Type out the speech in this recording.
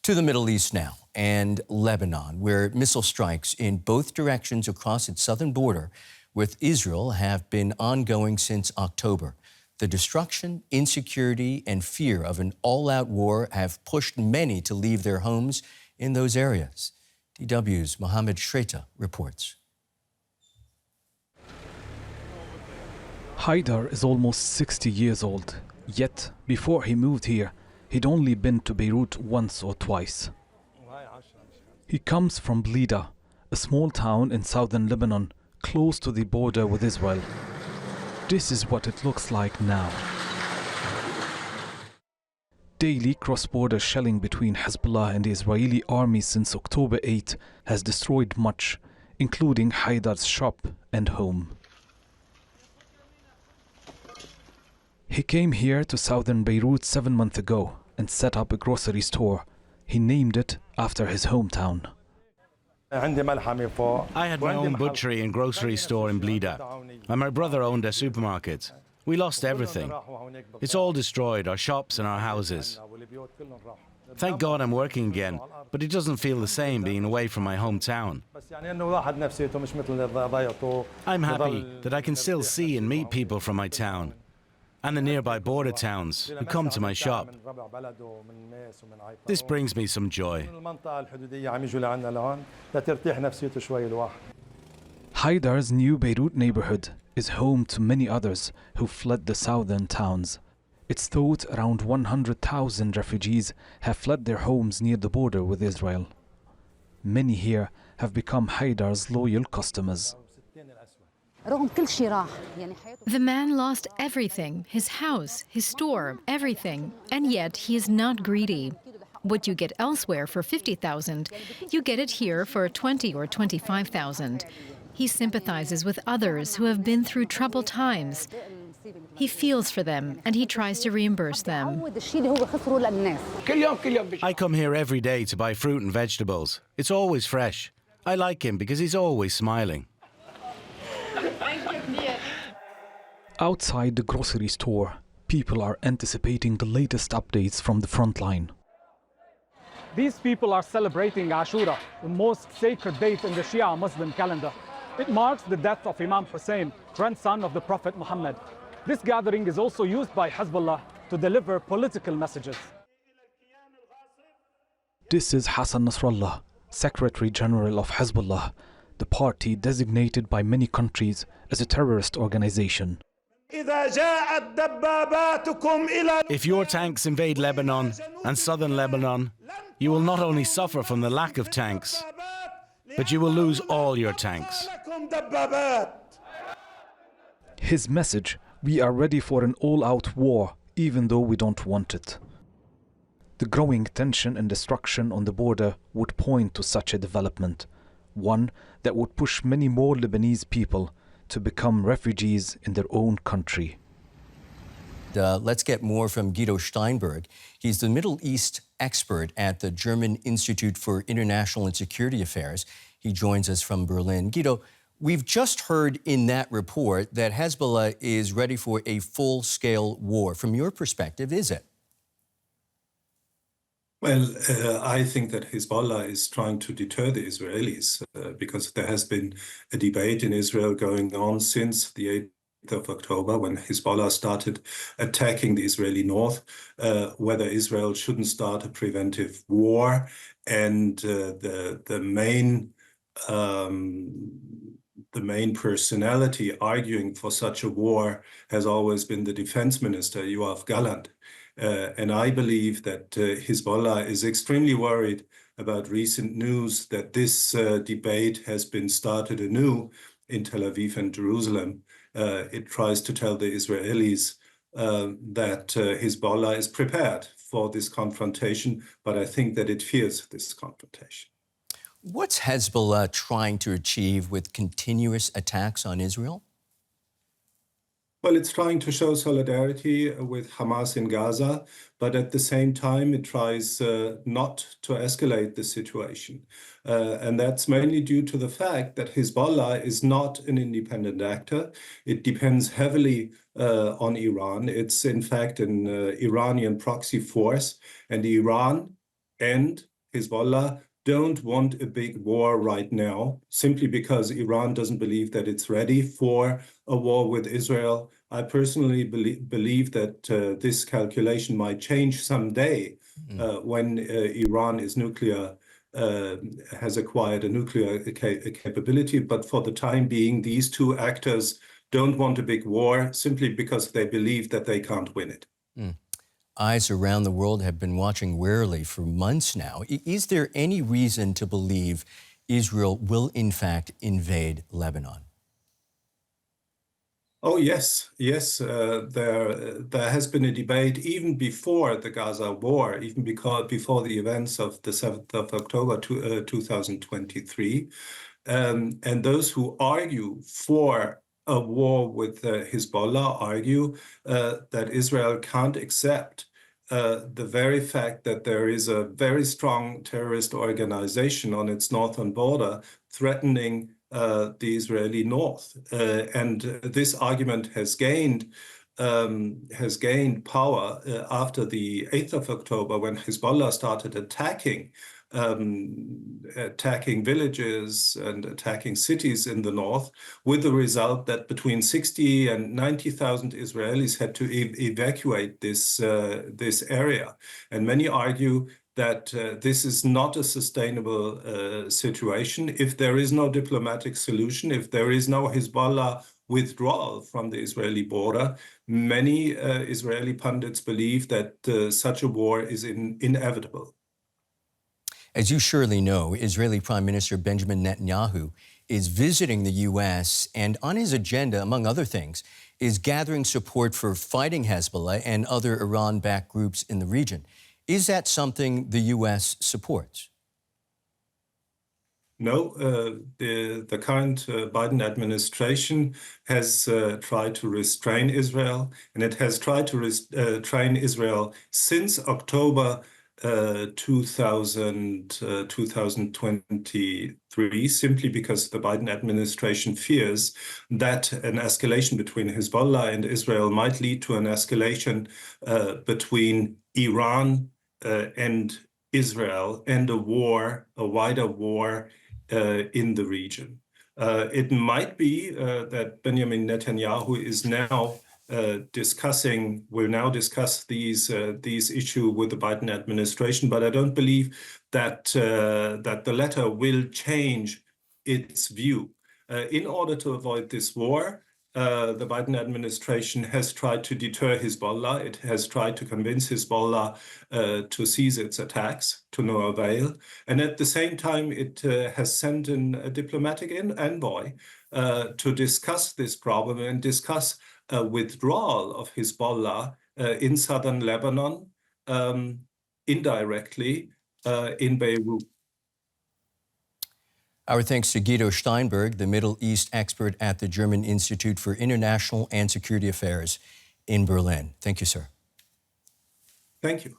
To the Middle East now, and Lebanon, where missile strikes in both directions across its southern border with Israel have been ongoing since October. The destruction, insecurity, and fear of an all-out war have pushed many to leave their homes in those areas. DW's Mohammed Shreta reports. Haidar is almost 60 years old, yet before he moved here, he'd only been to Beirut once or twice. He comes from Blida, a small town in southern Lebanon, close to the border with Israel. This is what it looks like now. Daily cross-border shelling between Hezbollah and the Israeli army since October 8 has destroyed much, including Haidar's shop and home. He came here to southern Beirut 7 months ago and set up a grocery store. He named it after his hometown. I had my own butchery and grocery store in Blida, and my brother owned a supermarket. We lost everything. It's all destroyed, our shops and our houses. Thank God I'm working again, but it doesn't feel the same being away from my hometown. I'm happy that I can still see and meet people from my town and the nearby border towns who come to my shop. This brings me some joy. Haidar's new Beirut neighborhood is home to many others who fled the southern towns. It's thought around 100,000 refugees have fled their homes near the border with Israel. Many here have become Haidar's loyal customers. The man lost everything, his house, his store, everything, and yet he is not greedy. What you get elsewhere for 50,000, you get it here for 20 or 25,000. He sympathizes with others who have been through troubled times. He feels for them and he tries to reimburse them. I come here every day to buy fruit and vegetables. It's always fresh. I like him because he's always smiling. Outside the grocery store, people are anticipating the latest updates from the front line. These people are celebrating Ashura, the most sacred date in the Shia Muslim calendar. It marks the death of Imam Hussein, grandson of the Prophet Muhammad. This gathering is also used by Hezbollah to deliver political messages. This is Hassan Nasrallah, Secretary General of Hezbollah, the party designated by many countries as a terrorist organization. If your tanks invade Lebanon and southern Lebanon, you will not only suffer from the lack of tanks, but you will lose all your tanks. His message: we are ready for an all-out war, even though we don't want it. The growing tension and destruction on the border would point to such a development, one that would push many more Lebanese people to become refugees in their own country. Let's get more from Guido Steinberg. He's the Middle East expert at the German Institute for International and Security Affairs. He joins us from Berlin. Guido, we've just heard in that report that Hezbollah is ready for a full-scale war. From your perspective, is it? Well, I think that Hezbollah is trying to deter the Israelis because there has been a debate in Israel going on since the 8th of October when Hezbollah started attacking the Israeli north, whether Israel shouldn't start a preventive war. And the main personality arguing for such a war has always been the defense minister, Yoav Gallant. And I believe that Hezbollah is extremely worried about recent news that this debate has been started anew in Tel Aviv and Jerusalem. It tries to tell the Israelis that Hezbollah is prepared for this confrontation, but I think that it fears this confrontation. What's Hezbollah trying to achieve with continuous attacks on Israel? Well, it's trying to show solidarity with Hamas in Gaza, but at the same time, it tries not to escalate the situation. And that's mainly due to the fact that Hezbollah is not an independent actor. It depends heavily on Iran. It's, in fact, an Iranian proxy force, and Iran and Hezbollah don't want a big war right now, simply because Iran doesn't believe that it's ready for a war with Israel. I personally believe that this calculation might change someday when Iran is has acquired a nuclear capability. But for the time being, these two actors don't want a big war simply because they believe that they can't win it. Eyes around the world have been watching warily for months now. Is there any reason to believe Israel will, in fact, invade Lebanon? Oh, yes. There has been a debate even before the Gaza war, even before the events of the 7th of October 2023. And those who argue for a war with Hezbollah argue that Israel can't accept the very fact that there is a very strong terrorist organization on its northern border threatening the Israeli north. And this argument has gained power after the 8th of October, when Hezbollah started attacking villages and attacking cities in the north, with the result that between 60 and 90,000 Israelis had to evacuate this area. And many argue that this is not a sustainable situation. If there is no diplomatic solution, if there is no Hezbollah withdrawal from the Israeli border, many Israeli pundits believe that such a war is inevitable. As you surely know, Israeli Prime Minister Benjamin Netanyahu is visiting the U.S., and on his agenda, among other things, is gathering support for fighting Hezbollah and other Iran-backed groups in the region. Is that something the U.S. supports? No, the current Biden administration has tried to restrain Israel, and it has tried to restrain Israel since October 2023, simply because the Biden administration fears that an escalation between Hezbollah and Israel might lead to an escalation between Iran and Israel, and a wider war in the region. It might be that Benjamin Netanyahu is now will now discuss these issues with the Biden administration, but I don't believe that the latter will change its view. In order to avoid this war, the Biden administration has tried to deter Hezbollah. It has tried to convince Hezbollah to cease its attacks, to no avail. And at the same time, it has sent in a diplomatic envoy to discuss this problem and discuss a withdrawal of Hezbollah in southern Lebanon, indirectly in Beirut. Our thanks to Guido Steinberg, the Middle East expert at the German Institute for International and Security Affairs in Berlin. Thank you, sir. Thank you.